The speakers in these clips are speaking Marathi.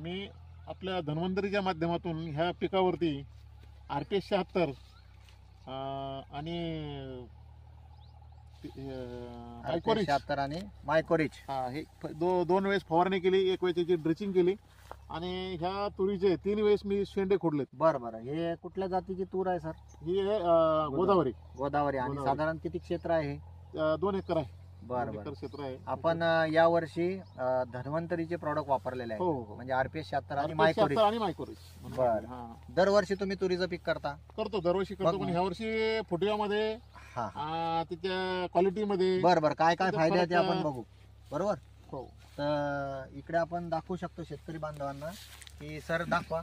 मी आपल्या धन्वंतरीच्या माध्यमातून ह्या पिकावरती RPS 76 आणि मायकोरिच 76 आणि मायकोरिच हे दोन वेळेस फवारणी केली, एक वेळेस त्याची ड्रिचिंग केली आणि ह्या तुरीचे 3 वेळेस मी शेंडे खोडलेत. बरं बरं. हे कुठल्या जातीची तूर आहे सर? ही आहे गोदावरी. आणि साधारण किती क्षेत्र आहे? 2 एकर आहे. बरं 2 एकर बरं. क्षेत्र आहे. आपण या वर्षी धन्वंतरीचे प्रॉडक्ट वापरलेले हो आहे, हो. म्हणजे RPS 76 आणि RPS 76 मायकोरिच. आणि मायकोरिच. बरं. हा. दरवर्षी तुम्ही तुरीचं पीक करता? करतो, दरवर्षी करतो, बघ पण ह्या वर्षी फुटव्यामध्ये हा. त्याच्या क्वालिटीमध्ये. बरं बरं. काय काय त्याचा फायदे आहे ते फरक, आपण बघू. बरोबर. हो. तर इकडे आपण दाखवू शकतो शेतकरी बांधवांना की सर दाखवा.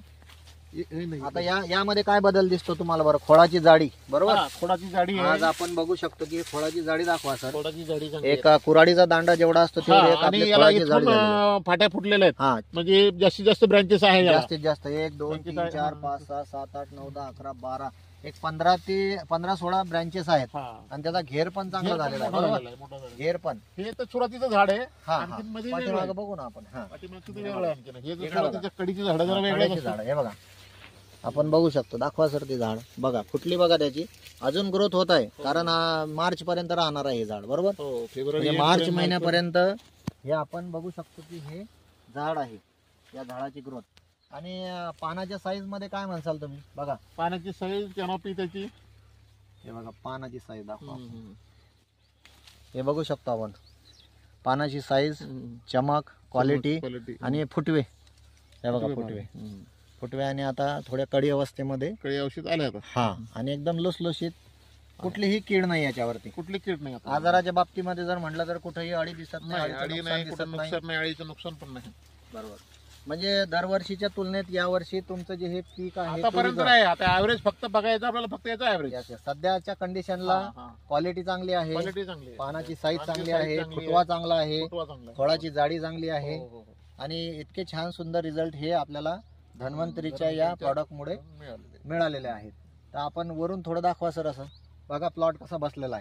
हे नाही. आता यामध्ये काय बदल दिसतो तुम्हाला? बरं, खोडाची जाडी. बरोबर. हा, खोडाची जाडी आज आहे. आपण बघू शकतो की खोडाची जाडी दाखवा सर. खोडाची जाडी चांगली एक कुऱ्हाडीचा दांडा जेवढा असतो आहे. तेवढी हा, एक आणि आपली याला खोडाची इथून जाडी झालेली आहे. फाट्या फुटलेल्या आहेत, हा, म्हणजे जास्तीत जास्त ब्रँचेस आहे याला. जास्तीत जास्त 1 2 ब्रँचेस 3 आहे. 4 5 6 7 8 9 10 11 12 एक 15-16 ब्रँचेस आहेत. हा. आणि त्याचा घेर पण चांगला घेर पण झालेला आहे. मोठा बरोबर. झालेला आहे, मोठा झालेला आहे. घेर पण हे तर सुरुवातीचं झाड आहे. हा. आणखीन मध्ये वेगळं पाठीमागं आहे. बघू ना आपण. हा, पाठीमागचं ते वेगळं आहे आणखीन. हे इकडं जर बघा. त्याच्या कडीची झाडं जरा वेगळं कड्याची झाड हे बघा. आपण बघू शकतो. दाखवा सर ते झाड. बघा फुटली बघा त्याची. अजून ग्रोथ होत आहे, कारण मार्च पर्यंत राहणार आहे हे झाड. बरोबर. हो, फेब्रुवारी म्हणजे मार्च महिन्यापर्यंत हे आपण बघू शकतो की हे झाड आहे. या झाडाची ग्रोथ. आणि पानाच्या साईज मध्ये काय म्हणसाल तुम्ही? बघा पानाची साईज, कॅनॉपी त्याची. हे बघा पानाची साईज दाखवा. हे बघू शकतो आपण. पानाची साईज, चमक, क्वालिटी आणि फुटवे. हे बघा फुटवे आणि आता थोड्या कडी अवस्थेमध्ये कळी औषध आले आता. हा. आणि एकदम लुसलुशीत. कुठलीही कीड नाही याच्यावरती. कुठली कीड नाही आता. आजाराच्या बाबतीमध्ये जर म्हटलं तर कुठेही अळी दिसत नाही, अळीचं अडी नुकसान नाही, दिसत कुठं नुकसान नाही, अळीचं नुकसान पण नाही. बरोबर. म्हणजे दरवर्षीच्या तुलनेत यावर्षी तुमचं जे हे पीक आहे आतापर्यंत तुरीचं, नाही. आता ऍव्हरेज फक्त बघायचं आपल्याला, फक्त याचा ऍव्हरेज. याच्या सध्याच्या कंडिशनला क्वालिटी चांगली आहे, क्वालिटी चांगली आहे. पानाची साईज पानाची चांगली size आहे, चांगली आहे. फुटवा चांगला आहे, फुटवा चांगला आहे. फळाची जाडी चांगली आहे. हो, हो, हो. आणि इतके छान सुंदर रिझल्ट हे आपल्याला धन्वंतरीच्या या प्रॉडक्ट मुळे मिळालेले. मिळालेले आहेत. तर आपण वरून थोडं दाखवा सर. असं बघा प्लॉट कसा बसलेला आहे.